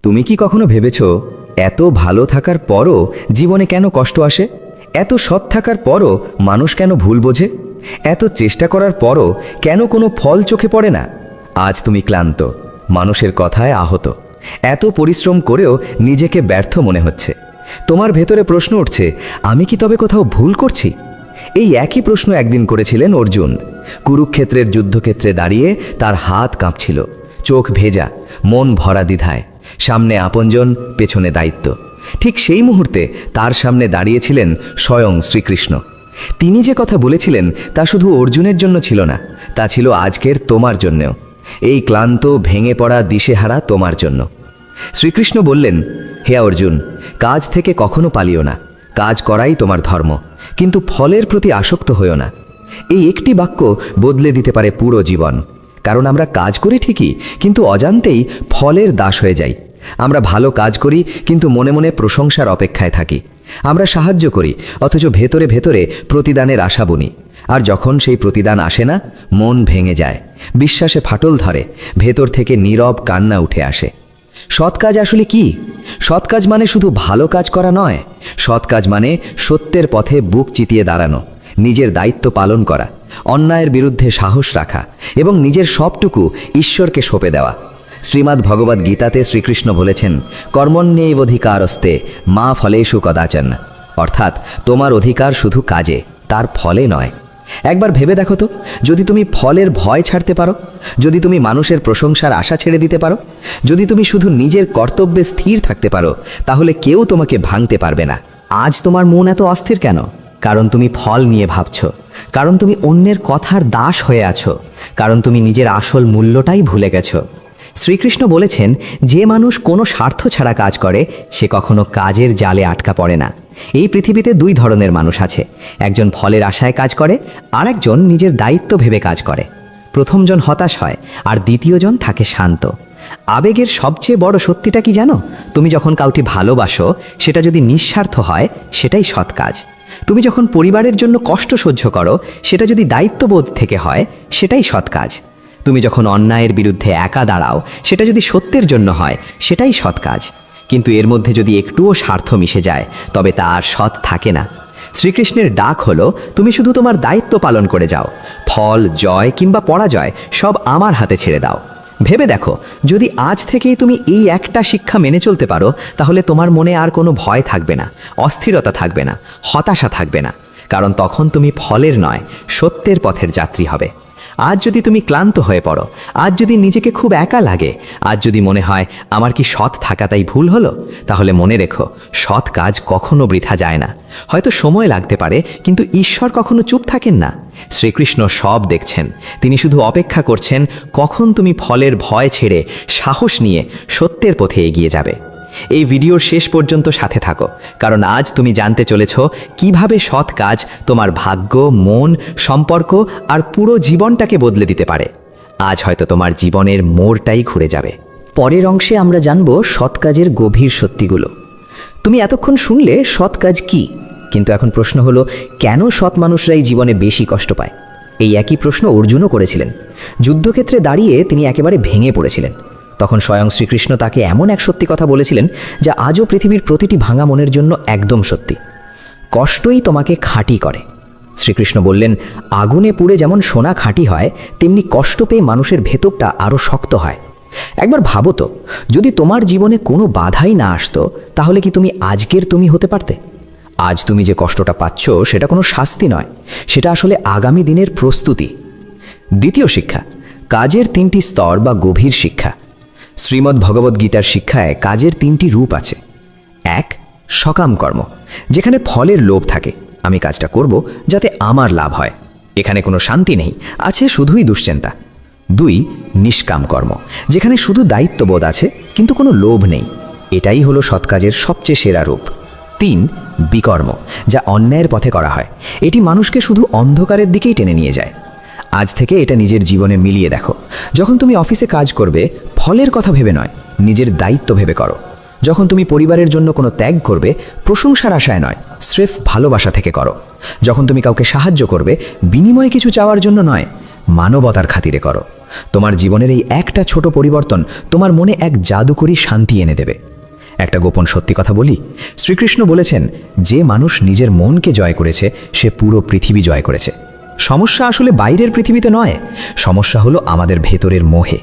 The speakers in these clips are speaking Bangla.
তুমি কি কখনো ভেবেছো এত ভালো থাকার পরও জীবনে কেন কষ্ট আসে? এত সৎ থাকার পরও মানুষ কেন ভুল বোঝে? এত চেষ্টা করার পরও কেন কোনো ফল চোখে পড়ে না? আজ তুমি ক্লান্ত, মানুষের কথায় আহত, এত পরিশ্রম করেও নিজেকে ব্যর্থ মনে হচ্ছে। তোমার ভেতরে প্রশ্ন উঠছে, আমি কি তবে কোথাও ভুল করছি? এই একই প্রশ্ন একদিন করেছিলেন অর্জুন। কুরুক্ষেত্রের যুদ্ধক্ষেত্রে দাঁড়িয়ে তার হাত কাঁপছিল, চোখ ভেজা, মন ভরা দ্বিধায়। সামনে আপনজন, পেছনে দায়িত্ব। ঠিক সেই মুহূর্তে তার সামনে দাঁড়িয়েছিলেন স্বয়ং শ্রীকৃষ্ণ। তিনি যে কথা বলেছিলেন তা শুধু অর্জুনের জন্য ছিল না, তা ছিল আজকের তোমার জন্যও। এই ক্লান্ত, ভেঙে পড়া, দিশেহারা তোমার জন্য। শ্রীকৃষ্ণ বললেন, হে অর্জুন, কাজ থেকে কখনো পালিও না। কাজ করাই তোমার ধর্ম, কিন্তু ফলের প্রতি আসক্ত হইও না। এই একটি বাক্য বদলে দিতে পারে পুরো জীবন। কারণ আমরা কাজ করি ঠিকই, কিন্তু অজান্তেই ফলের দাস হয়ে যাই। আমরা ভালো কাজ করি, কিন্তু মনে মনে প্রশংসার অপেক্ষায় থাকি। আমরা সাহায্য করি, অথচ ভেতরে ভেতরে প্রতিদানের আশা বুনি। আর যখন সেই প্রতিদান আসে না, মন ভেঙে যায়, বিশ্বাসে ফাটল ধরে, ভেতর থেকে নীরব কান্না উঠে আসে। সৎ কাজ আসলে কি? সৎ কাজ মানে শুধু ভালো কাজ করা নয়। সৎ কাজ মানে সত্যের পথে বুক চিতিয়ে দাঁড়ানো, নিজের দায়িত্ব পালন করা, অন্যায়ের বিরুদ্ধে সাহস রাখা এবং নিজের সবটুকু ঈশ্বরকে সঁপে দেওয়া। শ্রীমদ্ ভগবদ্ গীতাতে শ্রীকৃষ্ণ বলেছেন, কর্মণ্যেবধিকারস্তে মা ফলেষু কদাচন। অর্থাৎ তোমার অধিকার শুধু কাজে, তার ফলে নয়। একবার ভেবে দেখো তো, যদি তুমি ফলের ভয় ছাড়তে পারো, যদি তুমি মানুষের প্রশংসার আশা ছেড়ে দিতে পারো, যদি তুমি শুধু নিজের কর্তব্যে স্থির থাকতে পারো, তাহলে কেউ তোমাকে ভাঙতে পারবে না। আজ তোমার মন এত অস্থির কেন? কারণ তুমি ফল নিয়ে ভাবছো, কারণ তুমি অন্যের কথার দাস হয়ে আছো, কারণ তুমি নিজের আসল মূল্যটাই ভুলে গেছো। শ্রীকৃষ্ণ বলেছেন, যে মানুষ কোনো স্বার্থ ছাড়া কাজ করে সে কখনো কাজের জালে আটকা পড়ে না। এই পৃথিবীতে দুই ধরনের মানুষ আছে, একজন ফলের আশায় কাজ করে, আর একজন নিজের দায়িত্ব ভেবে কাজ করে। প্রথমজন হতাশ হয়, আর দ্বিতীয়জন থাকে শান্ত। আবেগের সবচেয়ে বড় সত্যিটা কি জানো? তুমি যখন কাউকে ভালোবাসো, সেটা যদি নিঃস্বার্থ হয়, সেটাই সৎ কাজ। তুমি যখন পরিবারের জন্য কষ্ট সহ্য করো, সেটা যদি দায়িত্ববোধ থেকে হয়, সেটাই সৎ কাজ। তুমি যখন অন্যায়ের বিরুদ্ধে একা দাঁড়াও, সেটা যদি সত্যের জন্য হয়, সেটাই সৎ কাজ। কিন্তু এর মধ্যে যদি একটুও স্বার্থ মিশে যায়, তবে তা আর সৎ থাকে না। শ্রীকৃষ্ণের ডাক হলো, তুমি শুধু তোমার দায়িত্ব পালন করে যাও, ফল, জয় কিংবা পরাজয় সব আমার হাতে ছেড়ে দাও। ভেবে দেখো, যদি আজ থেকেই তুমি এই একটা শিক্ষা মেনে চলতে পারো, তাহলে তোমার মনে আর কোনো ভয় থাকবে না, অস্থিরতা থাকবে না, হতাশা থাকবে না। কারণ তখন তুমি ফলের নয়, সত্যের পথের যাত্রী হবে। আজ যদি তুমি ক্লান্ত হয়ে পড়ো, আজ যদি নিজেকে খুব একা লাগে, আজ যদি মনে হয় আমার কি সৎ থাকাটাই ভুল হলো, তাহলে মনে রেখো, সৎ কাজ কখনো বৃথা যায় না। হয়তো সময় লাগতে পারে, কিন্তু ঈশ্বর কখনো চুপ থাকেন না। শ্রীকৃষ্ণ সব দেখছেন, তিনি শুধু অপেক্ষা করছেন কখন তুমি ফলের ভয় ছেড়ে সাহস নিয়ে সত্যের পথে এগিয়ে যাবে। এই ভিডিওর শেষ পর্যন্ত সাথে থাকো, কারণ আজ তুমি জানতে চলেছ কিভাবে সৎ কাজ তোমার ভাগ্য, মন, সম্পর্ক আর পুরো জীবনটাকে বদলে দিতে পারে। আজ হয়তো তোমার জীবনের মোড়টাই ঘুরে যাবে। পরের অংশে আমরা জানব সৎ কাজের গভীর সত্যিগুলো। তুমি এতক্ষণ শুনলে সৎ কাজ কি, কিন্তু এখন প্রশ্ন হলো, কেন সৎ মানুষরাই জীবনে বেশি কষ্ট পায়? এই একই প্রশ্ন অর্জুনও করেছিলেন। যুদ্ধক্ষেত্রে দাঁড়িয়ে তিনি একেবারে ভেঙে পড়েছিলেন। তখন স্বয়ং শ্রীকৃষ্ণ তাকে এমন এক সত্যি কথা বলেছিলেন, যা আজও পৃথিবীর প্রতিটি ভাঙা মনের জন্য একদম সত্যি। কষ্টই তোমাকে খাঁটি করে। শ্রীকৃষ্ণ বললেন, আগুনে পুড়ে যেমন সোনা খাঁটি হয়, তেমনি কষ্ট পেয়ে মানুষের ভেতরটা আরও শক্ত হয়। একবার ভাবো তো, যদি তোমার জীবনে কোনো বাধাই না আসতো, তাহলে কি তুমি আজকের তুমি হতে পারতে? আজ তুমি যে কষ্টটা পাচ্ছ, সেটা কোনো শাস্তি নয়, সেটা আসলে আগামী দিনের প্রস্তুতি। দ্বিতীয় শিক্ষা, কাজের তিনটি স্তর বা গভীর শিক্ষা। শ্রীমদ্ ভগবদ্ গীতার শিক্ষায় কাজের তিনটি রূপ আছে। এক, সকাম কর্ম, যেখানে ফলের লোভ থাকে, আমি কাজটা করব যাতে আমার লাভ হয়, এখানে কোনো শান্তি নেই, আছে শুধুই দুশ্চিন্তা। দুই, নিষ্কাম কর্ম, যেখানে শুধু দায়িত্ববোধ আছে কিন্তু কোনো লোভ নেই, এটাই হলো সৎ কাজের সবচেয়ে সেরা রূপ। তিন, বিকর্ম, যা অন্যায়ের পথে করা হয়, এটি মানুষকে শুধু অন্ধকারের দিকেই টেনে নিয়ে যায়। আজ থেকে এটা নিজের জীবনে মিলিয়ে দেখো। যখন তুমি অফিসে কাজ করবে, ফলের কথা ভেবে নয়, নিজের দায়িত্ব ভেবে করো। যখন তুমি পরিবারের জন্য কোনো ত্যাগ করবে, প্রশংসার আশায় নয়, স্রেফ ভালোবাসা থেকে করো। যখন তুমি কাউকে সাহায্য করবে, বিনিময়ে কিছু চাওয়ার জন্য নয়, মানবতার খাতিরে করো। তোমার জীবনের এই একটা ছোট পরিবর্তন তোমার মনে এক জাদুকরী শান্তি এনে দেবে। একটা গোপন সত্যি কথা বলি, শ্রীকৃষ্ণ বলেছেন, যে মানুষ নিজের মনকে জয় করেছে সে পুরো পৃথিবী জয় করেছে। সমস্যা আসলে বাইরের পৃথিবীতে নয়, সমস্যা হলো আমাদের ভেতরের মোহে।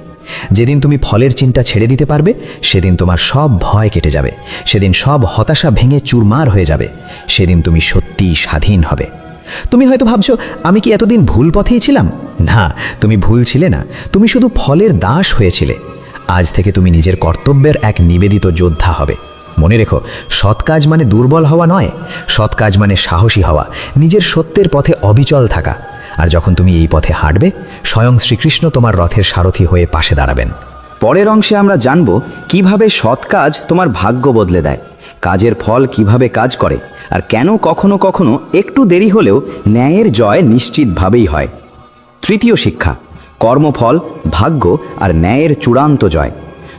যেদিন তুমি ফলের চিন্তা ছেড়ে দিতে পারবে, সেদিন তোমার সব ভয় কেটে যাবে, সেদিন সব হতাশা ভেঙে চুরমার হয়ে যাবে, সেদিন তুমি সত্যিই স্বাধীন হবে। তুমি হয়তো ভাবছো, আমি কি এতদিন ভুল পথেই ছিলাম? না, তুমি ভুল ছিলে না, তুমি শুধু ফলের দাস হয়েছিলে। আজ থেকে তুমি নিজের কর্তব্যের এক নিবেদিত যোদ্ধা হবে। মনে রেখো, সৎ কাজ মানে দুর্বল হওয়া নয়, সৎ কাজ মানে সাহসী হওয়া, নিজের সত্যের পথে অবিচল থাকা। আর যখন তুমি এই পথে হাঁটবে, স্বয়ং শ্রীকৃষ্ণ তোমার রথের সারথি হয়ে পাশে দাঁড়াবেন। পরের অংশে আমরা জানব কিভাবে সৎ কাজ তোমার ভাগ্য বদলে দেয়, কাজের ফল কিভাবে কাজ করে, আর কেন কখনো কখনো একটু দেরি হলেও ন্যায়ের জয় নিশ্চিতভাবেই হয়। তৃতীয় শিক্ষা, কর্মফল, ভাগ্য আর ন্যায়ের চূড়ান্ত জয়।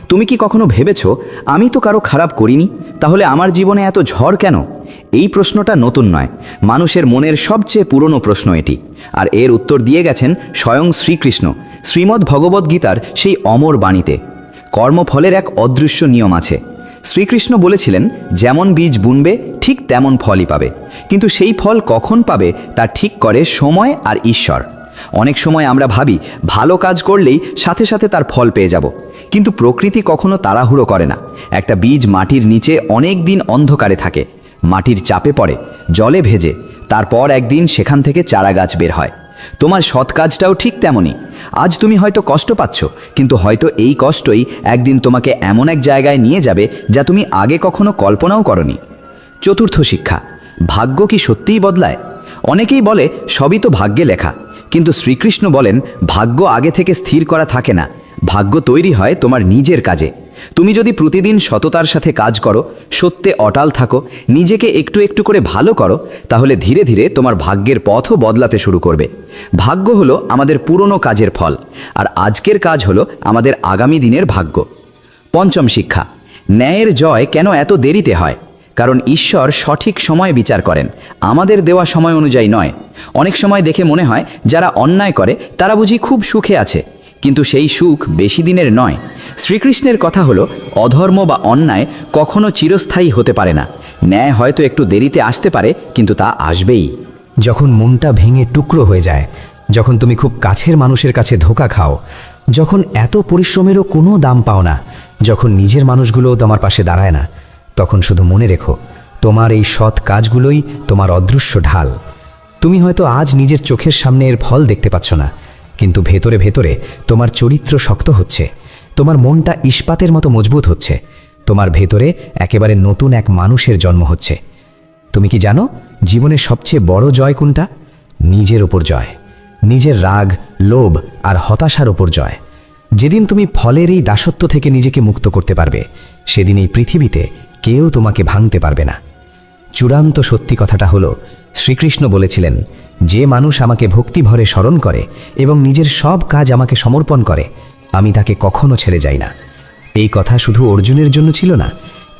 তুমি কি কখনো ভেবেছ, আমি তো কারো খারাপ করিনি, তাহলে আমার জীবনে এত ঝড় কেন? এই প্রশ্নটা নতুন নয়, মানুষের মনের সবচেয়ে পুরনো প্রশ্ন এটি। আর এর উত্তর দিয়ে গেছেন স্বয়ং শ্রীকৃষ্ণ শ্রীমদ্ ভগবদ্গীতার সেই অমর বাণীতে। কর্মফলের এক অদৃশ্য নিয়ম আছে। শ্রীকৃষ্ণ বলেছিলেন, যেমন বীজ বুনবে ঠিক তেমন ফলই পাবে, কিন্তু সেই ফল কখন পাবে তা ঠিক করে সময় আর ঈশ্বর। অনেক সময় আমরা ভাবি ভালো কাজ করলেই সাথে সাথে তার ফল পেয়ে যাব, কিন্তু প্রকৃতি কখনো তাড়াহুড়ো করে না। একটা বীজ মাটির নিচে অনেক দিন অন্ধকারে থাকে, মাটির চাপে পড়ে, জলে ভেজে, তারপর একদিন সেখান থেকে চারা গাছ বের হয়। তোমার সৎ কাজটাও ঠিক তেমনই। আজ তুমি হয়তো কষ্ট পাচ্ছ, কিন্তু হয়তো এই কষ্টই একদিন তোমাকে এমন এক জায়গায় নিয়ে যাবে যা তুমি আগে কখনো কল্পনাও করনি। চতুর্থ শিক্ষা, ভাগ্য কি সত্যিই বদলায়? অনেকেই বলে সবই তো ভাগ্যে লেখা, কিন্তু শ্রীকৃষ্ণ বলেন, ভাগ্য আগে থেকে স্থির করা থাকে না, ভাগ্য তৈরি হয় তোমার নিজের কাজে। তুমি যদি প্রতিদিন সততার সাথে কাজ করো, সত্যে অটাল থাকো, নিজেকে একটু একটু করে ভালো করো, তাহলে ধীরে ধীরে তোমার ভাগ্যের পথও বদলাতে শুরু করবে। ভাগ্য হলো আমাদের পুরনো কাজের ফল, আর আজকের কাজ হলো আমাদের আগামী দিনের ভাগ্য। পঞ্চম শিক্ষা, ন্যায়ের জয় কেন এত দেরিতে হয়? কারণ ঈশ্বর সঠিক সময় বিচার করেন, আমাদের দেওয়া সময় অনুযায়ী নয়। অনেক সময় দেখে মনে হয় যারা অন্যায় করে তারা বুঝি খুব সুখে আছে, কিন্তু সেই সুখ বেশি দিনের নয়। শ্রীকৃষ্ণের কথা হলো, অধর্ম বা অন্যায় কখনো চিরস্থায়ী হতে পারে না। ন্যায় হয়তো একটু দেরিতে আসতে পারে, কিন্তু তা আসবেই। যখন মনটা ভেঙে টুকরো হয়ে যায়, যখন তুমি খুব কাছের মানুষের কাছে ধোঁকা খাও, যখন এত পরিশ্রমেরও কোনো দাম পাও না, যখন নিজের মানুষগুলোও তোমার পাশে দাঁড়ায় না, তখন শুধু মনে রেখো, তোমার এই সৎ কাজগুলোই তোমার অদৃশ্য ঢাল। তুমি হয়তো আজ নিজের চোখের সামনে এর ফল দেখতে পাচ্ছ না, কিন্তু ভেতরে ভেতরে তোমার চরিত্র শক্ত হচ্ছে, তোমার মনটা ইস্পাতের মতো মজবুত হচ্ছে, তোমার ভেতরে একেবারে নতুন এক মানুষের জন্ম হচ্ছে। তুমি কি জানো জীবনের সবচেয়ে বড় জয় কোনটা? নিজের ওপর জয়, নিজের রাগ, লোভ আর হতাশার ওপর জয়। যেদিন তুমি ফলের এই দাসত্ব থেকে নিজেকে মুক্ত করতে পারবে, সেদিন এই পৃথিবীতে কেউ তোমাকে ভাঙতে পারবে না। চূড়ান্ত সত্যি কথাটা হলো, শ্রীকৃষ্ণ বলেছিলেন, যে মানুষ আমাকে ভক্তিভরে স্মরণ করে এবং নিজের সব কাজ আমাকে সমর্পণ করে, আমি তাকে কখনো ছেড়ে যাই না। এই কথা শুধু অর্জুনের জন্য ছিল না,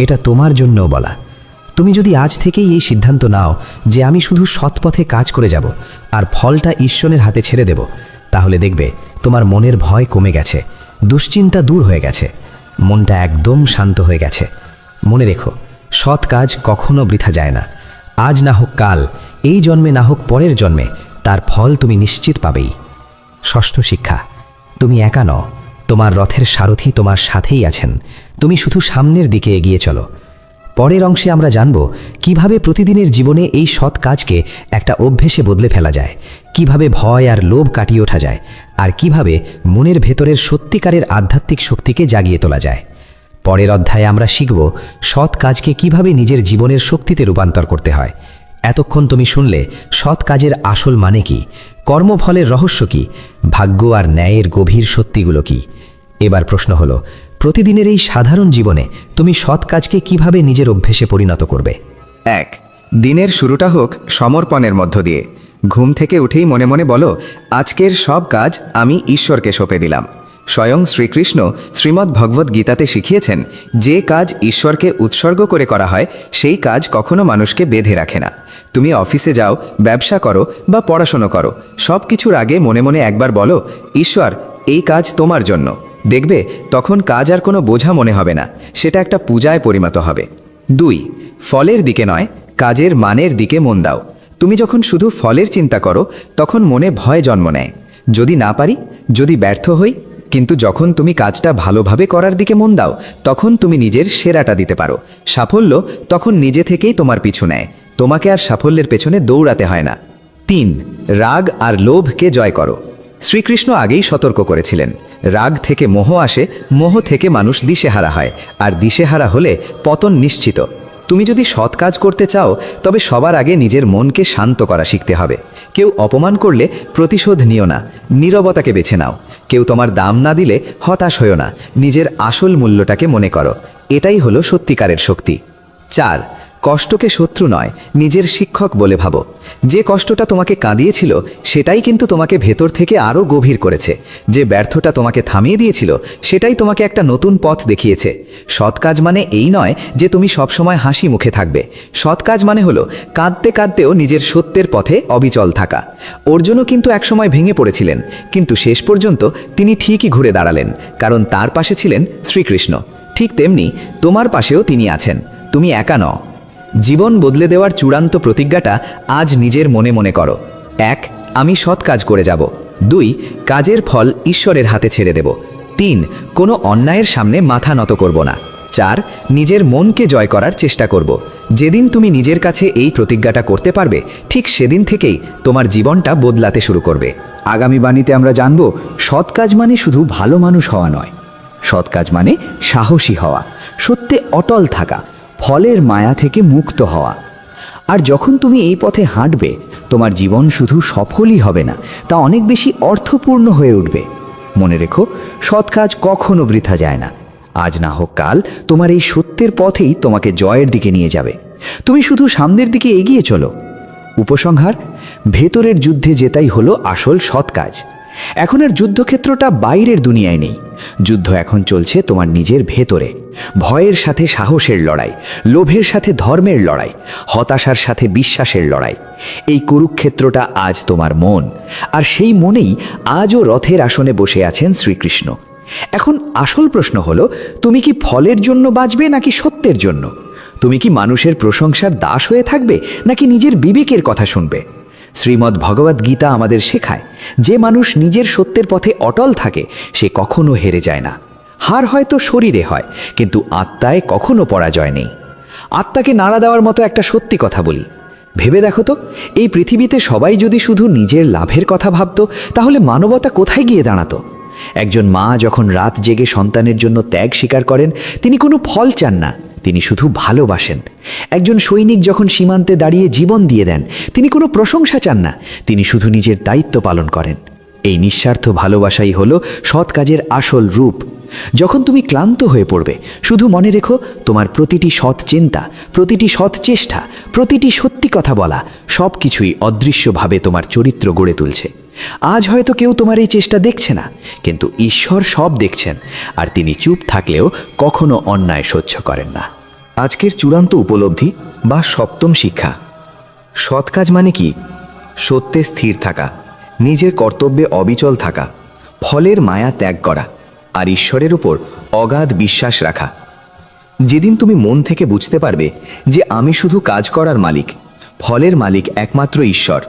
এটা তোমার জন্যও বলা। তুমি যদি আজ থেকেই এই সিদ্ধান্ত নাও যে আমি শুধু সৎ পথে কাজ করে যাব আর ফলটা ঈশ্বরের হাতে ছেড়ে দেব, তাহলে দেখবে তোমার মনের ভয় কমে গেছে, দুশ্চিন্তা দূর হয়ে গেছে, মনটা একদম শান্ত হয়ে গেছে। মনে রেখো, সৎ কাজ কখনো বৃথা যায় না। আজ না হোক কাল, এই জন্মে না হোক পরের জন্মে, তার ফল তুমি নিশ্চিত পাবেই। ষষ্ঠ শিক্ষা, তুমি একা নও, তোমার রথের সারথি তোমার সাথেই আছেন। তুমি শুধু সামনের দিকে এগিয়ে চলো। পরের অংশে আমরা জানব কিভাবে প্রতিদিনের জীবনে এই সৎ কাজকে একটা অভ্যেসে বদলে ফেলা যায়, কিভাবে ভয় আর লোভ কাটিয়ে ওঠা যায়, আর কিভাবে মনের ভেতরের সত্যিকারের আধ্যাত্মিক শক্তিকে জাগিয়ে তোলা যায়। পরের অধ্যায়ে আমরা শিখব সৎ কাজকে কিভাবে নিজের জীবনের শক্তিতে রূপান্তর করতে হয়। এতক্ষণ তুমি শুনলে সৎ কাজের আসল মানে কি, কর্মফলের রহস্য কি, ভাগ্য আর ন্যায়ের গভীর সত্যিগুলো কি। এবার প্রশ্ন হলো, প্রতিদিনের এই সাধারণ জীবনে তুমি সৎ কাজকে কিভাবে নিজের অভ্যেসে পরিণত করবে? 1. দিনের শুরুটা হোক সমর্পণের মধ্য দিয়ে। ঘুম থেকে উঠেই মনে মনে বলো, আজকের সব কাজ আমি ঈশ্বরকে সঁপে দিলাম। স্বয়ং শ্রীকৃষ্ণ শ্রীমদ্ ভগবদ্ গীতাতে শিখিয়েছেন, যে কাজ ঈশ্বরকে উৎসর্গ করে করা হয় সেই কাজ কখনো মানুষকে বেঁধে রাখে না। তুমি অফিসে যাও, ব্যবসা করো বা পড়াশোনা করো, সব কিছুর আগে মনে মনে একবার বলো, ঈশ্বর এই কাজ তোমার জন্য। দেখবে তখন কাজ আর কোনো বোঝা মনে হবে না, সেটা একটা পূজায় পরিণত হবে। 2, ফলের দিকে নয়, কাজের মানের দিকে মন দাও। তুমি যখন শুধু ফলের চিন্তা করো তখন মনে ভয় জন্ম নেয়, যদি না পারি, যদি ব্যর্থ হই। কিন্তু যখন তুমি কাজটা ভালোভাবে করার দিকে মন দাও তখন তুমি নিজের সেরাটা দিতে পারো। সাফল্য তখন নিজে থেকেই তোমার পিছু নেয়, তোমাকে আর সাফল্যের পেছনে দৌড়াতে হয় না। 3, রাগ আর লোভকে জয় করো। শ্রীকৃষ্ণ আগেই সতর্ক করেছিলেন, রাগ থেকে মোহ আসে, মোহ থেকে মানুষ দিশেহারা হয়, আর দিশেহারা হলে পতন নিশ্চিত। তুমি যদি সৎ কাজ করতে চাও তবে সবার আগে নিজের মনকে শান্ত করা শিখতে হবে। কেউ অপমান করলে প্রতিশোধ নিও না, নীরবতাকে বেছে নাও। কেউ তোমার দাম না দিলে হতাশ হও না, নিজের আসল মূল্যটাকে মনে করো। এটাই হলো সত্যিকারের শক্তি। 4, কষ্টকে শত্রু নয়, নিজের শিক্ষক বলে ভাবো। যে কষ্টটা তোমাকে কাঁদিয়েছিল সেটাই কিন্তু তোমাকে ভেতর থেকে আরও গভীর করেছে। যে ব্যর্থতা তোমাকে থামিয়ে দিয়েছিল সেটাই তোমাকে একটা নতুন পথ দেখিয়েছে। সৎ কাজ মানে এই নয় যে তুমি সবসময় হাসি মুখে থাকবে। সৎ কাজ মানে হলো কাঁদতে কাঁদতেও নিজের সত্যের পথে অবিচল থাকা। অর্জুনও কিন্তু একসময় ভেঙে পড়েছিলেন, কিন্তু শেষ পর্যন্ত তিনি ঠিকই ঘুরে দাঁড়ালেন, কারণ তার পাশে ছিলেন শ্রীকৃষ্ণ। ঠিক তেমনি তোমার পাশেও তিনি আছেন, তুমি একা নও। জীবন বদলে দেওয়ার চূড়ান্ত প্রতিজ্ঞাটা আজ নিজের মনে মনে করো। 1, আমি সৎ কাজ করে যাব। 2, কাজের ফল ঈশ্বরের হাতে ছেড়ে দেব। 3, কোনো অন্যায়ের সামনে মাথা নত করব না। 4, নিজের মনকে জয় করার চেষ্টা করব। যেদিন তুমি নিজের কাছে এই প্রতিজ্ঞাটা করতে পারবে, ঠিক সেদিন থেকেই তোমার জীবনটা বদলাতে শুরু করবে। আগামী বাণীতে আমরা জানব সৎ কাজ মানে শুধু ভালো মানুষ হওয়া নয়, সৎ কাজ মানে সাহসী হওয়া, সত্যে অটল থাকা, ফলের মায়া থেকে মুক্ত হওয়া। আর যখন তুমি এই পথে হাঁটবে, তোমার জীবন শুধু সফলই হবে না, তা অনেক বেশি অর্থপূর্ণ হয়ে উঠবে। মনে রেখো, সৎ কাজ কখনো বৃথা যায় না। আজ না হোক কাল তোমার এই সত্যের পথেই তোমাকে জয়ের দিকে নিয়ে যাবে। তুমি শুধু সামনের দিকে এগিয়ে চলো। উপসংহার, ভেতরের যুদ্ধে জেতাই হলো আসল সৎ কাজ। এখন আর যুদ্ধক্ষেত্রটা বাইরের দুনিয়ায় নেই, যুদ্ধ এখন চলছে তোমার নিজের ভেতরে। ভয়ের সাথে সাহসের লড়াই, লোভের সাথে ধর্মের লড়াই, হতাশার সাথে বিশ্বাসের লড়াই। এই কুরুক্ষেত্রটা আজ তোমার মন, আর সেই মনেই আজও রথের আসনে বসে আছেন শ্রীকৃষ্ণ। এখন আসল প্রশ্ন হলো, তুমি কি ফলের জন্য বাঁচবে নাকি সত্যের জন্য? তুমি কি মানুষের প্রশংসার দাস হয়ে থাকবে নাকি নিজের বিবেকের কথা শুনবে? শ্রীমদ্ ভগবদ্ গীতা আমাদের শেখায়, যে মানুষ নিজের সত্যের পথে অটল থাকে সে কখনো হেরে যায় না। হার হয়তো শরীরে হয়, কিন্তু আত্মায় কখনো পরাজয় নেই। আত্মাকে নাড়া দেওয়ার মতো একটা সত্যি কথা বলি, ভেবে দেখো তো, এই পৃথিবীতে সবাই যদি শুধু নিজের লাভের কথা ভাবতো, তাহলে মানবতা কোথায় গিয়ে দাঁড়াতো? একজন মা যখন রাত জেগে সন্তানের জন্য ত্যাগ স্বীকার করেন, তিনি কোনো ফল চান না, তিনি শুধু ভালোবাসেন। একজন সৈনিক যখন সীমান্তে দাঁড়িয়ে জীবন দিয়ে দেন, তিনি কোনো প্রশংসা চান না, তিনি শুধু নিজের দায়িত্ব পালন করেন। এই নিঃস্বার্থ ভালোবাসাই হলো সৎ কাজের আসল রূপ। যখন তুমি ক্লান্ত হয়ে পড়বে, শুধু মনে রেখো, তোমার প্রতিটি সৎ চিন্তা, প্রতিটি সৎ চেষ্টা, প্রতিটি সত্যি কথা বলা, সব কিছুই অদৃশ্যভাবে তোমার চরিত্র গড়ে তুলছে। আজ হয়তো কেউ তোমার এই চেষ্টা দেখছে না, কিন্তু ঈশ্বর সব দেখছেন, আর তিনি চুপ থাকলেও কখনো অন্যায় সহ্য করেন না। আজকের চূড়ান্ত উপলব্ধি বা সপ্তম শিক্ষা, সৎ কাজ মানে কি? সত্যে স্থির থাকা, নিজের কর্তব্যে অবিচল থাকা, ফলের মায়া ত্যাগ করা, আর ঈশ্বরের উপর অগাধ বিশ্বাস রাখা। যেদিন তুমি মন থেকে বুঝতে পারবে যে আমি শুধু কাজ করার মালিক, ফলের মালিক একমাত্র ঈশ্বর,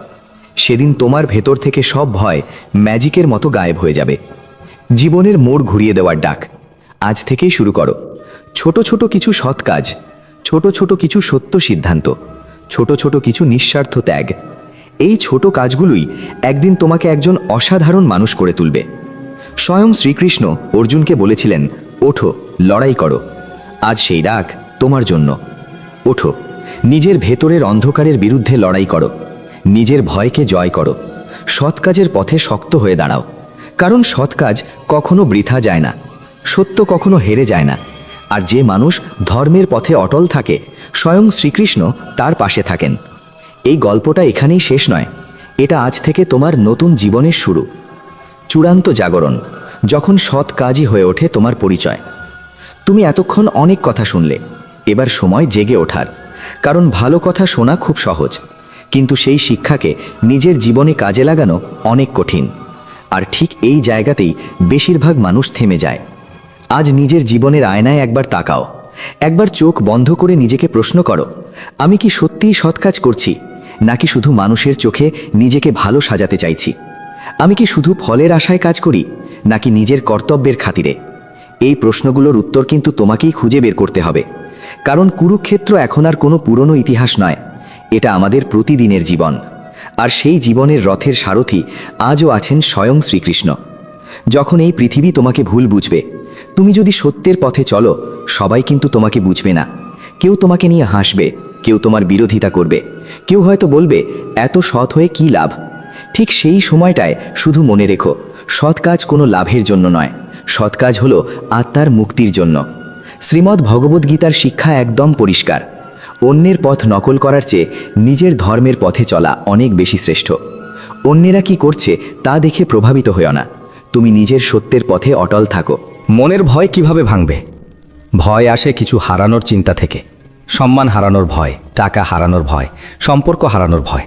সেদিন তোমার ভেতর থেকে সব ভয় ম্যাজিকের মতো গায়েব হয়ে যাবে। জীবনের মোড় ঘুরিয়ে দেওয়ার ডাক আজ থেকেই শুরু করো। ছোট ছোট কিছু সৎ কাজ, ছোট ছোট কিছু সত্য সিদ্ধান্ত, ছোট ছোট কিছু নিঃস্বার্থ ত্যাগ। এই ছোট কাজগুলোই একদিন তোমাকে একজন অসাধারণ মানুষ করে তুলবে। স্বয়ং শ্রীকৃষ্ণ অর্জুনকে বলেছিলেন, ওঠো, লড়াই করো। আজ সেই ডাক তোমার জন্য। ওঠো, নিজের ভেতরের অন্ধকারের বিরুদ্ধে লড়াই করো, নিজের ভয়কে জয় করো, সৎ কাজের পথে শক্ত হয়ে দাঁড়াও। কারণ সৎ কাজ কখনো বৃথা যায় না, সত্য কখনো হেরে যায় না। আর যে মানুষ ধর্মের পথে অটল থাকে, স্বয়ং শ্রীকৃষ্ণ তার পাশে থাকেন। এই গল্পটা এখানেই শেষ নয়, এটা আজ থেকে তোমার নতুন জীবনের শুরু। চূড়ান্ত জাগরণ, যখন সৎ কাজই হয়ে ওঠে তোমার পরিচয়। তুমি এতক্ষণ অনেক কথা শুনলে, এবার সময় জেগে ওঠার। কারণ ভালো কথা শোনা খুব সহজ, কিন্তু সেই শিক্ষাকে নিজের জীবনে কাজে লাগানো অনেক কঠিন। আর ঠিক এই জায়গাতেই বেশিরভাগ মানুষ থেমে যায়। আজ নিজের জীবনের আয়নায় একবার তাকাও, একবার চোখ বন্ধ করে নিজেকে প্রশ্ন করো, আমি কি সত্যিই সৎ কাজ করছি, নাকি শুধু মানুষের চোখে নিজেকে ভালো সাজাতে চাইছি? আমি কি শুধু ফলের আশায় কাজ করি, নাকি নিজের কর্তব্যের খাতিরে? এই প্রশ্নগুলোর উত্তর কিন্তু তোমাকেই খুঁজে বের করতে হবে। কারণ কুরুক্ষেত্র এখন আর কোনো পুরনো ইতিহাস নয়, এটা আমাদের প্রতিদিনের জীবন। আর সেই জীবনের রথের সারথি আজও আছেন স্বয়ং শ্রীকৃষ্ণ। যখন এই পৃথিবী তোমাকে ভুল বুঝবে, তুমি যদি সত্যের পথে চলো, সবাই কিন্তু তোমাকে বুঝবে না। কেউ তোমাকে নিয়ে হাসবে, কেউ তোমার বিরোধিতা করবে, কেউ হয়তো বলবে এত সৎ হয়ে কী লাভ। ঠিক সেই সময়টায় শুধু মনে রেখো, সৎ কাজ কোনো লাভের জন্য নয়, সৎ কাজ হলো আত্মার মুক্তির জন্য। শ্রীমদ্ ভগবদ্গীতার শিক্ষা একদম পরিষ্কার, অন্যের পথ নকল করার চেয়ে নিজের ধর্মের পথে চলা অনেক বেশি শ্রেষ্ঠ। অন্যেরা কি করছে তা দেখে প্রভাবিত হইও না, তুমি নিজের সত্যের পথে অটল থাকো। মনের ভয় কিভাবে ভাঙবে? ভয় আসে কিছু হারানোর চিন্তা থেকে। সম্মান হারানোর ভয়, টাকা হারানোর ভয়, সম্পর্ক হারানোর ভয়।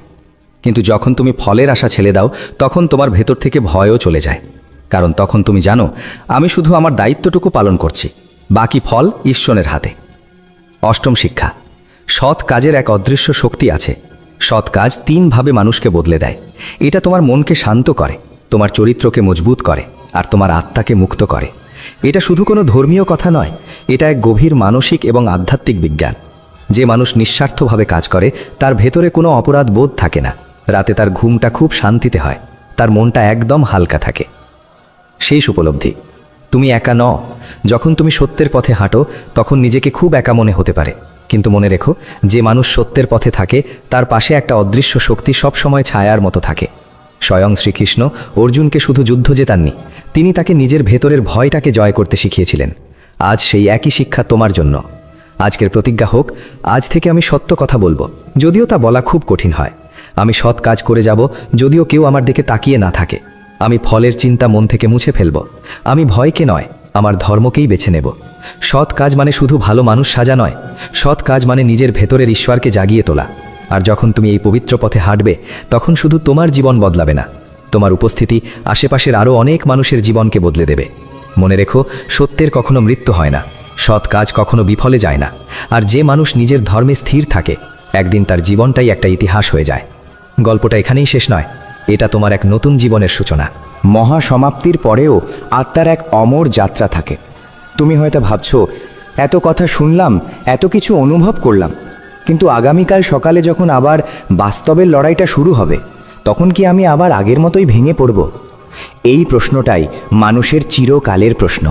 কিন্তু যখন তুমি ফলের আশা ছেড়ে দাও, তখন তোমার ভেতর থেকে ভয়ও চলে যায়। কারণ তখন তুমি জানো, আমি শুধু আমার দায়িত্বটুকু পালন করছি, বাকি ফল ঈশ্বরের হাতে। অষ্টম শিক্ষা, সৎ কাজের এক অদৃশ্য শক্তি আছে। সৎ কাজ তিনভাবে মানুষকে বদলে দেয়। এটা তোমার মনকে শান্ত করে, তোমার চরিত্রকে মজবুত করে, আর তোমার আত্মাকে মুক্ত করে। এটা শুধু কোনো ধর্মীয় কথা নয়, এটা এক গভীর মানসিক এবং আধ্যাত্মিক বিজ্ঞান। যে মানুষ নিঃস্বার্থভাবে কাজ করে, তার ভেতরে কোনো অপরাধ বোধ থাকে না। রাতে তার ঘুমটা খুব শান্তিতে হয়, তার মনটা একদম হালকা থাকে। শেষ উপলব্ধি, তুমি একা নও। যখন তুমি সত্যের পথে হাঁটো, তখন নিজেকে খুব একা মনে হতে পারে। কিন্তু মনে রেখো, যে মানুষ সত্যের পথে থাকে, তার পাশে একটা অদৃশ্য শক্তি সবসময় ছায়ার মতো থাকে। স্বয়ং শ্রীকৃষ্ণ অর্জুনকে শুধু যুদ্ধ জেতাননি, তিনি তাকে নিজের ভেতরের ভয়টাকে জয় করতে শিখিয়েছিলেন। আজ সেই একই শিক্ষা তোমার জন্য। আজকের প্রতিজ্ঞা হোক, আজ থেকে আমি সত্য কথা বলবো, যদিও তা বলা খুব কঠিন হয়। আমি সৎ কাজ করে যাব, যদিও কেউ আমার দিকে তাকিয়ে না থাকে। আমি ফলের চিন্তা মন থেকে মুছে ফেলব। আমি ভয়কে নয়, আমার ধর্মকেই বেছে নেব। সৎ কাজ মানে শুধু ভালো মানুষ সাজা নয়, সৎ কাজ মানে নিজের ভেতরের ঈশ্বরকে জাগিয়ে তোলা। আর যখন তুমি এই পবিত্র পথে হাঁটবে, তখন শুধু তোমার জীবন বদলাবে না, তোমার উপস্থিতি আশেপাশের আরও অনেক মানুষের জীবনকে বদলে দেবে। মনে রেখো, সত্যের কখনো মৃত্যু হয় না, সৎ কাজ কখনো বিফলে যায় না। আর যে মানুষ নিজের ধর্মে স্থির থাকে, একদিন তার জীবনটাই একটা ইতিহাস হয়ে যায়। গল্পটা এখানেই শেষ নয়, এটা তোমার এক নতুন জীবনের সূচনা। মহাসমাপ্তির পরেও আত্মার এক অমর যাত্রা থাকে। তুমি হয়তো ভাবছো, এত কথা শুনলাম, এত কিছু অনুভব করলাম, কিন্তু আগামীকাল সকালে যখন আবার বাস্তবের লড়াইটা শুরু হবে, তখন কি আমি আবার আগের মতোই ভেঙে পড়ব? এই প্রশ্নটাই মানুষের চিরকালের প্রশ্ন।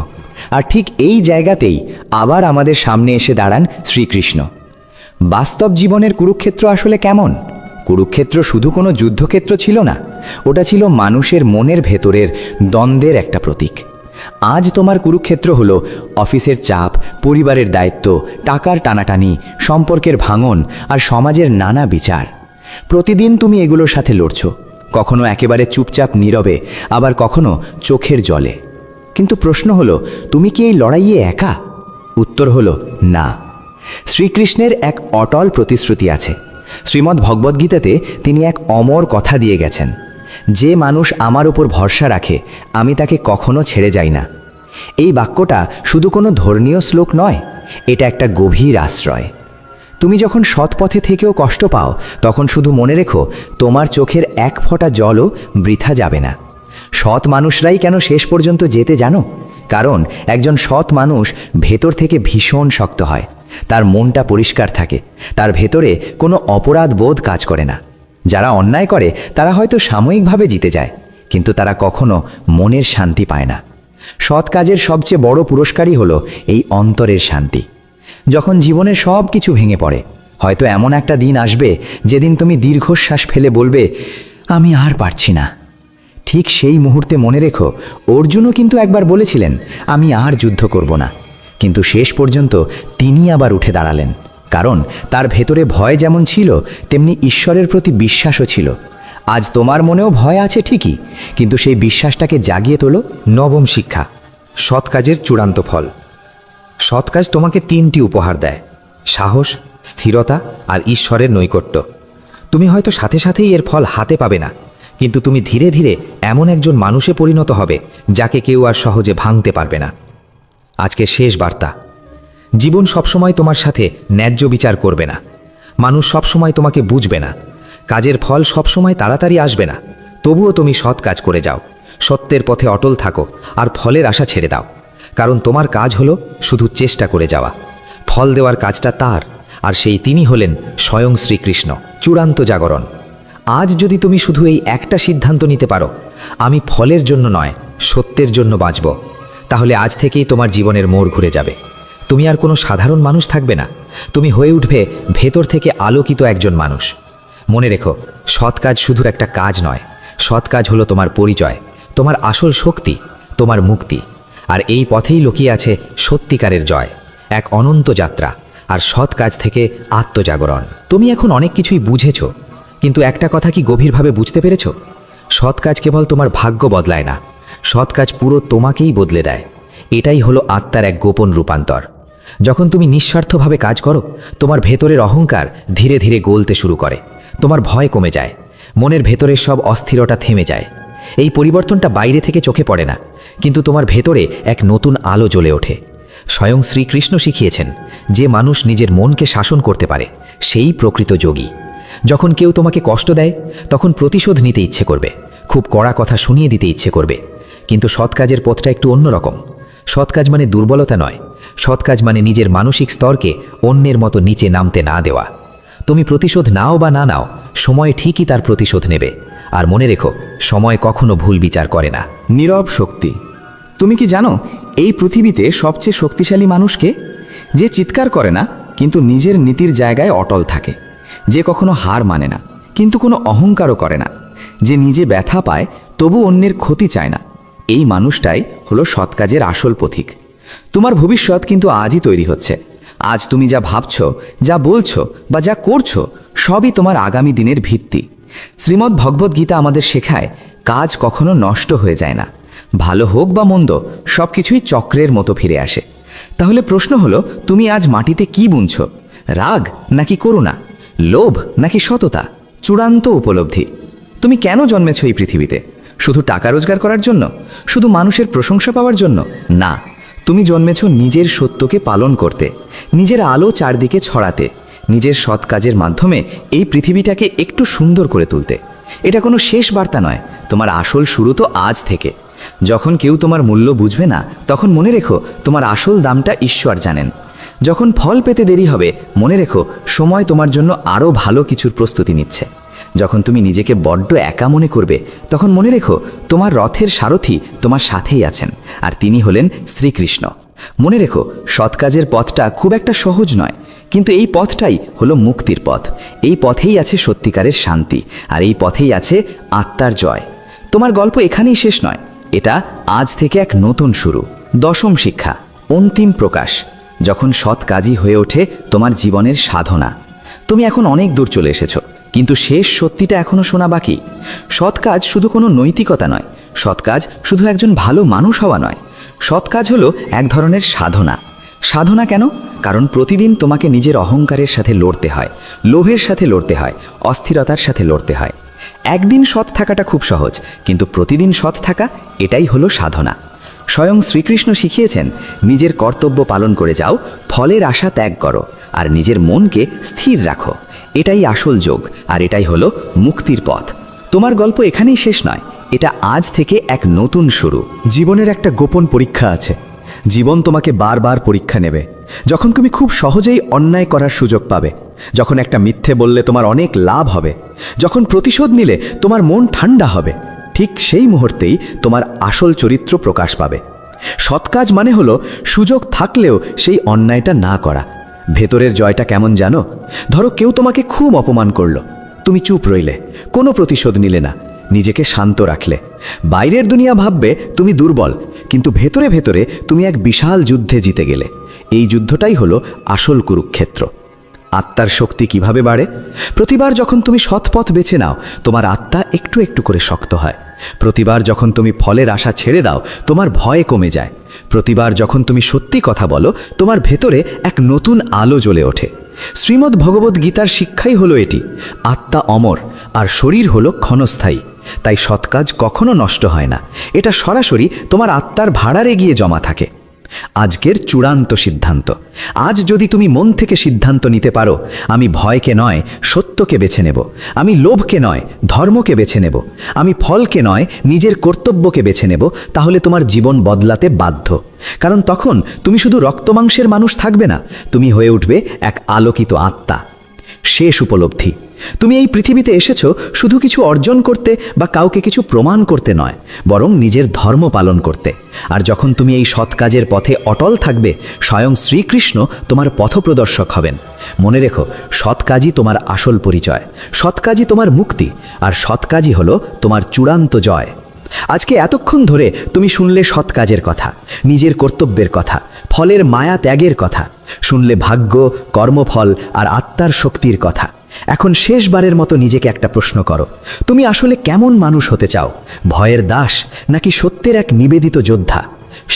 আর ঠিক এই জায়গাতেই আবার আমাদের সামনে এসে দাঁড়ান শ্রীকৃষ্ণ। বাস্তব জীবনের কুরুক্ষেত্র আসলে কেমন? কুরুক্ষেত্র শুধু কোনো যুদ্ধক্ষেত্র ছিল না, ওটা ছিল মানুষের মনের ভেতরের দ্বন্দ্বের একটা প্রতীক। আজ তোমার কুরুক্ষেত্র হলো অফিসের চাপ, পরিবারের দায়িত্ব, টাকার টানাটানি, সম্পর্কের ভাঙন আর সমাজের নানা বিচার। প্রতিদিন তুমি এগুলোর সাথে লড়ছো, কখনো একেবারে চুপচাপ নীরবে, আবার কখনো চোখের জলে। কিন্তু প্রশ্ন হলো, তুমি কি এই লড়াইয়ে একা? উত্তর হলো না। শ্রীকৃষ্ণের এক অটল প্রতিশ্রুতি আছে। শ্রীমদ্ ভগবদ্গীতাতে তিনি এক অমর কথা দিয়ে গেছেন, যে মানুষ আমার উপর ভরসা রাখে, আমি তাকে কখনো ছেড়ে যাই না। এই বাক্যটা শুধু কোনো ধর্মীয় শ্লোক নয়, এটা একটা গভীর আশ্রয়। তুমি যখন সৎ পথে থেকেও কষ্ট পাও, তখন শুধু মনে রেখো, তোমার চোখের এক ফোঁটা জলও বৃথা যাবে না। সৎ মানুষরাই কেন শেষ পর্যন্ত যেতে জানো? কারণ একজন সৎ মানুষ ভেতর থেকে ভীষণ শক্ত হয়, তার মনটা পরিষ্কার থাকে, তার ভেতরে কোনো অপরাধ বোধ কাজ করে না। যারা অন্যায় করে তারা হয়তো সাময়িকভাবে জিতে যায়, কিন্তু তারা কখনো মনের শান্তি পায় না। সৎ কাজের সবচেয়ে বড় পুরস্কারই হলো এই অন্তরের শান্তি। যখন জীবনের সব কিছু ভেঙে পড়ে, হয়তো এমন একটা দিন আসবে যেদিন তুমি দীর্ঘশ্বাস ফেলে বলবে, আমি আর পারছি না। ঠিক সেই মুহূর্তে মনে রেখো, অর্জুনও কিন্তু একবার বলেছিলেন, আমি আর যুদ্ধ করব না। কিন্তু শেষ পর্যন্ত তিনি আবার উঠে দাঁড়ালেন, কারণ তার ভেতরে ভয় যেমন ছিল, তেমনি ঈশ্বরের প্রতি বিশ্বাসও ছিল। আজ তোমার মনেও ভয় আছে ঠিকই, কিন্তু সেই বিশ্বাসটাকে জাগিয়ে তোলো। নবম শিক্ষা, সৎ কাজের চূড়ান্ত ফল। সৎ কাজ তোমাকে তিনটি উপহার দেয়: সাহস, স্থিরতা আর ঈশ্বরের নৈকট্য। তুমি হয়তো সাথে সাথেই এর ফল হাতে পাবে না, কিন্তু তুমি ধীরে ধীরে এমন একজন মানুষে পরিণত হবে যাকে কেউ আর সহজে ভাঙতে পারবে না। আজকে শেষ বার্তা। জীবন সবসময় তোমার সাথে ন্যায্য বিচার করবে না। মানুষ সবসময় তোমাকে বুঝবে না। কাজের ফল সবসময় তাড়াতাড়ি আসবে না। তবুও তুমি সৎ কাজ করে যাও, সত্যের পথে অটল থাকো আর ফলের আশা ছেড়ে দাও। কারণ তোমার কাজ হলো শুধু চেষ্টা করে যাওয়া। ফল দেওয়ার কাজটা তার, আর সেই তিনি হলেন স্বয়ং শ্রীকৃষ্ণ। চূড়ান্ত জাগরণ। আজ যদি তুমি শুধু এই একটা সিদ্ধান্ত নিতে পারো, আমি ফলের জন্য নয় সত্যের জন্য বাঁচব, তাহলে আজ থেকেই তোমার জীবনের মোড় ঘুরে যাবে। তুমি আর কোনো সাধারণ মানুষ থাকবে না, তুমি হয়ে উঠবে ভেতর থেকে আলোকিত একজন মানুষ। মনে রেখো, সৎ কাজ শুধু একটা কাজ নয়, সৎ কাজ হলো তোমার পরিচয়, তোমার আসল শক্তি, তোমার মুক্তি। আর এই পথেই লুকিয়ে আছে সত্যিকারের জয়, এক অনন্ত যাত্রা আর সৎ কাজ থেকে আত্মজাগরণ। তুমি এখন অনেক কিছুই বুঝেছ, কিন্তু একটা কথা কি গভীরভাবে বুঝতে পেরেছ? সৎ কাজ কেবল তোমার ভাগ্য বদলায় না, সৎ কাজ পুরো তোমাকেই বদলে দেয়। এটাই হলো আত্মার এক গোপন রূপান্তর। যখন তুমি নিঃস্বার্থভাবে কাজ করো, তোমার ভেতরের অহংকার ধীরে ধীরে গলতে শুরু করে, তোমার ভয় কমে যায়, মনের ভেতরের সব অস্থিরতা থেমে যায়। এই পরিবর্তনটা বাইরে থেকে চোখে পড়ে না, কিন্তু তোমার ভেতরে এক নতুন আলো জ্বলে ওঠে। স্বয়ং শ্রীকৃষ্ণ শিখিয়েছেন, যে মানুষ নিজের মনকে শাসন করতে পারে সেই প্রকৃত যোগী। যখন কেউ তোমাকে কষ্ট দেয়, তখন প্রতিশোধ নিতে ইচ্ছে করবে, খুব কড়া কথা শুনিয়ে দিতে ইচ্ছে করবে। কিন্তু সৎ কাজের পথটা একটু অন্যরকম। সৎ কাজ মানে দুর্বলতা নয়, সৎ কাজ মানে নিজের মানসিক স্তরকে অন্যের মতো নিচে নামতে না দেওয়া। তুমি প্রতিশোধ নাও বা না নাও, সময় ঠিকই তার প্রতিশোধ নেবে। আর মনে রেখো, সময় কখনো ভুল বিচার করে না। নীরব শক্তি। তুমি কি জানো এই পৃথিবীতে সবচেয়ে শক্তিশালী মানুষকে? যে চিৎকার করে না কিন্তু নিজের নীতির জায়গায় অটল থাকে, যে কখনো হার মানে না কিন্তু কোনো অহংকারও করে না, যে নিজে ব্যথা পায় তবু অন্যের ক্ষতি চায় না। এই মানুষটাই হলো সৎ কাজের আসল পথিক। তোমার ভবিষ্যৎ কিন্তু আজই তৈরি হচ্ছে। আজ তুমি যা ভাবছো, যা বলছো বা যা করছো, সবই তোমার আগামী দিনের ভিত্তি। শ্রীমদ্ ভগবদ্ গীতা আমাদের শেখায়, কাজ কখনো নষ্ট হয়ে যায় না। ভালো হোক বা মন্দ, সব কিছুই চক্রের মতো ফিরে আসে। তাহলে প্রশ্ন হলো, তুমি আজ মাটিতে কি বুনছ? রাগ নাকি করুণা? লোভ নাকি সততা? চূড়ান্ত উপলব্ধি। তুমি কেন জন্মেছ এই পৃথিবীতে? শুধু টাকা রোজগার করার জন্য? শুধু মানুষের প্রশংসা পাওয়ার জন্য? না, তুমি জন্মেছ নিজের সত্যকে পালন করতে, নিজের আলো চারদিকে ছড়াতে, নিজের সৎ কাজের মাধ্যমে এই পৃথিবীটাকে একটু সুন্দর করে তুলতে। এটা কোনো শেষ বার্তা নয়, তোমার আসল শুরু তো আজ থেকে। যখন কেউ তোমার মূল্য বুঝবে না, তখন মনে রেখো, তোমার আসল দামটা ঈশ্বর জানেন। যখন ফল পেতে দেরি হবে, মনে রেখো, সময় তোমার জন্য আরও ভালো কিছুর প্রস্তুতি নিচ্ছে। যখন তুমি নিজেকে বড্ড একা মনে করবে, তখন মনে রেখো, তোমার রথের সারথি তোমার সাথেই আছেন, আর তিনি হলেন শ্রীকৃষ্ণ। মনে রেখো, সৎ কাজের পথটা খুব একটা সহজ নয়, কিন্তু এই পথটাই হলো মুক্তির পথ। এই পথেই আছে সত্যিকারের শান্তি, আর এই পথেই আছে আত্মার জয়। তোমার গল্প এখানেই শেষ নয়, এটা আজ থেকে এক নতুন শুরু। দশম শিক্ষা, অন্তিম প্রকাশ। যখন সৎ কাজই হয়ে ওঠে তোমার জীবনের সাধনা। তুমি এখন অনেক দূর চলে এসেছো, কিন্তু শেষ সত্যিটা এখনো শোনা বাকি। সৎ কাজ শুধু কোনো নৈতিকতা নয়, সৎ কাজ শুধু একজন ভালো মানুষ হওয়া নয়, সৎ কাজ হলো এক ধরনের সাধনা। সাধনা কেন? কারণ প্রতিদিন তোমাকে নিজের অহংকারের সাথে লড়তে হয়, লোভের সাথে লড়তে হয়, অস্থিরতার সাথে লড়তে হয়। একদিন সৎ থাকাটা খুব সহজ, কিন্তু প্রতিদিন সৎ থাকা, এটাই হলো সাধনা। স্বয়ং শ্রীকৃষ্ণ শিখিয়েছেন, নিজের কর্তব্য পালন করে যাও, ফলের আশা ত্যাগ করো, আর নিজের মনকে স্থির রাখো। এটাই আসল যোগ, আর এটাই হলো মুক্তির পথ। তোমার গল্প এখানেই শেষ নয়, এটা আজ থেকে এক নতুন শুরু। জীবনের একটা গোপন পরীক্ষা আছে। জীবন তোমাকে বারবার পরীক্ষা নেবে। যখন তুমি খুব সহজেই অন্যায় করার সুযোগ পাবে, যখন একটা মিথ্যে বললে তোমার অনেক লাভ হবে, যখন প্রতিশোধ নিলে তোমার মন ঠান্ডা হবে, ঠিক সেই মুহূর্তেই তোমার আসল চরিত্র প্রকাশ পাবে। সৎ কাজ মানে হলো সুযোগ থাকলেও সেই অন্যায়টা না করা। ভেতরের জয়টা কেমন জানো? ধরো কেউ তোমাকে খুব অপমান করলো, তুমি চুপ রইলে, কোনো প্রতিশোধ নিলে না, নিজেকে শান্ত রাখলে। বাইরের দুনিয়া ভাববে তুমি দুর্বল, কিন্তু ভেতরে ভেতরে তুমি এক বিশাল যুদ্ধে জিতে গেলে। এই যুদ্ধটাই হলো আসল কুরুক্ষেত্র। আত্মার শক্তি কিভাবে বাড়ে? প্রতিবার যখন তুমি সৎ পথ বেছে নাও, তোমার আত্মা একটু একটু করে শক্ত হয়। প্রতিবার যখন তুমি ফলের আশা ছেড়ে দাও, তোমার ভয় কমে যায়। প্রতিবার যখন তুমি সত্যি কথা বলো, তোমার ভেতরে এক নতুন আলো জ্বলে ওঠে। শ্রীমদ্ ভগবদ্ গীতার শিক্ষাই হলো এটি, আত্মা অমর আর শরীর হলো ক্ষণস্থায়ী। তাই সৎ কাজ কখনো নষ্ট হয় না, এটা সরাসরি তোমার আত্মার ভাড়ারে গিয়ে জমা থাকে। আজকের চূড়ান্ত সিদ্ধান্ত, আজ যদি তুমি মন থেকে সিদ্ধান্ত নিতে পারো, আমি ভয়কে নয় সত্যকে বেছে নেব, আমি লোভকে নয় ধর্মকে বেছে নেব, আমি ফলকে নয় নিজের কর্তব্যকে বেছে নেব, তাহলে তোমার জীবন বদলাতে বাধ্য। কারণ তখন তুমি শুধু রক্তমাংসের মানুষ থাকবে না, তুমি হয়ে উঠবে এক আলোকিত আত্মা। শেষ উপলব্ধি, তুমি এই পৃথিবীতে এসেছো শুধু কিছু অর্জন করতে বা কাউকে কিছু প্রমাণ করতে নয়, বরং নিজের ধর্ম পালন করতে। আর যখন তুমি এই সৎ কাজের পথে অটল থাকবে, স্বয়ং শ্রীকৃষ্ণ তোমার পথপ্রদর্শক হবেন। মনে রেখো, সৎ কাজই তোমার আসল পরিচয়, সৎ কাজই তোমার মুক্তি, আর সৎ কাজই হলো তোমার চূড়ান্ত জয়। আজকে এতক্ষণ ধরে তুমি শুনলে সৎ কাজের কথা, নিজের কর্তব্যের কথা, ফলের মায়া ত্যাগের কথা, শুনলে ভাগ্য, কর্মফল আর আত্মার শক্তির কথা। এখন শেষবারের মতো নিজেকে একটা প্রশ্ন করো, তুমি আসলে কেমন মানুষ হতে চাও? ভয়ের দাস নাকি সত্যের এক নিবেদিত যোদ্ধা?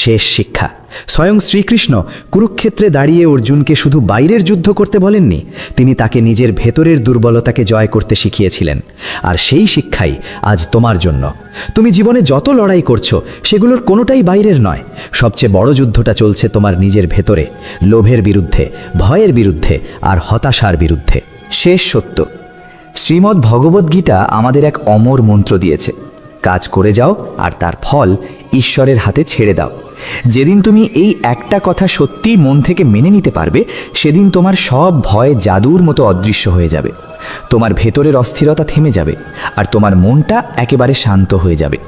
শেষ শিক্ষা, স্বয়ং শ্রীকৃষ্ণ কুরুক্ষেত্রে দাঁড়িয়ে অর্জুনকে শুধু বাইরের যুদ্ধ করতে বলেননি, তিনি তাকে নিজের ভেতরের দুর্বলতাকে জয় করতে শিখিয়েছিলেন। আর সেই শিক্ষাই আজ তোমার জন্য। তুমি জীবনে যত লড়াই করছো, সেগুলোর কোনোটাই বাইরের নয়। সবচেয়ে বড় যুদ্ধটা চলছে তোমার নিজের ভেতরে, লোভের বিরুদ্ধে, ভয়ের বিরুদ্ধে আর হতাশার বিরুদ্ধে। শেষ সত্য, শ্রীমদ্ ভগবদ্গীতা আমাদের এক অমর মন্ত্র দিয়েছে, কাজ করে যাও আর তার ফল ঈশ্বরের হাতে ছেড়ে দাও। যেদিন তুমি এই একটা কথা সত্যিই মন থেকে মেনে নিতে পারবে, সেদিন তোমার সব ভয় জাদুর মতো অদৃশ্য হয়ে যাবে। তোমার ভেতরের অস্থিরতা থেমে যাবে আর তোমার মনটা একেবারে শান্ত হয়ে যাবে।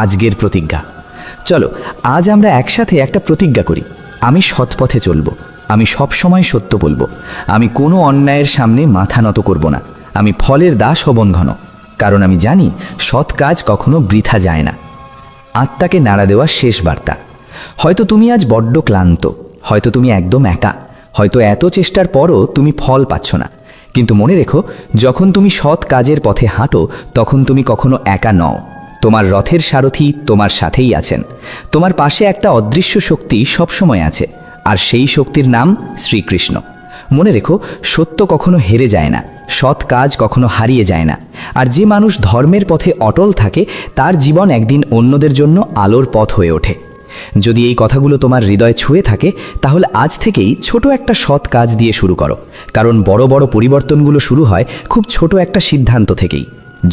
আজকের প্রতিজ্ঞা, চলো আজ আমরা একসাথে একটা প্রতিজ্ঞা করি। আমি সৎ পথে চলব, আমি সব সময় সত্য বলবো, আমি কোনো অন্যায়ের সামনে মাথা নত করব না, আমি ফলের দাস হব ঘন, কারণ আমি জানি সৎ কাজ কখনো বৃথা যায় না। আত্মাকে নাড়া দেওয়া শেষ বার্তা। হয়তো তুমি আজ বড্ড ক্লান্ত, হয়তো তুমি একদম একা, হয়তো এত চেষ্টার পরও তুমি ফল পাচ্ছ না। কিন্তু মনে রেখো, যখন তুমি সৎ কাজের পথে হাঁটো, তখন তুমি কখনো একা নও। তোমার রথের সারথি তোমার সাথেই আছেন। তোমার পাশে একটা অদৃশ্য শক্তি সবসময় আছে, আর সেই শক্তির নাম শ্রীকৃষ্ণ। মনে রেখো, সত্য কখনো হেরে যায় না, সৎ কাজ কখনো হারিয়ে যায় না। আর যে মানুষ ধর্মের পথে অটল থাকে, তার জীবন একদিন অন্যদের জন্য আলোর পথ হয়ে ওঠে। যদি এই কথাগুলো তোমার হৃদয় ছুঁয়ে থাকে, তাহলে আজ থেকেই ছোট একটা সৎ কাজ দিয়ে শুরু করো, কারণ বড় বড় পরিবর্তনগুলো শুরু হয় খুব ছোট একটা সিদ্ধান্ত থেকেই।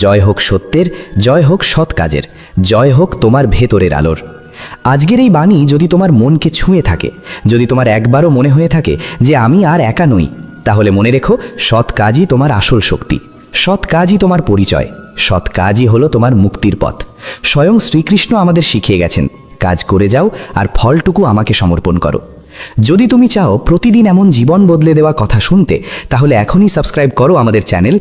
জয় হোক সত্যের, জয় হোক সৎ কাজের, জয় হোক তোমার ভেতরের আলোর। আজকের এই বাণী যদি তোমার মনকে ছুঁয়ে থাকে, যদি তোমার একবারও মনে হয়ে থাকে যে আমি আর একা নই, তাহলে মনে রেখো, সৎ কাজই তোমার আসল শক্তি, সৎ কাজই তোমার পরিচয়, সৎ কাজই হলো তোমার মুক্তির পথ। স্বয়ং শ্রীকৃষ্ণ আমাদের শিখিয়ে গেছেন, কাজ করে যাও আর ফলটুকু আমাকে সমর্পণ করো। যদি তুমি চাও প্রতিদিন এমন জীবন বদলে দেওয়া কথা শুনতে, তাহলে এখনই সাবস্ক্রাইব করো আমাদের চ্যানেল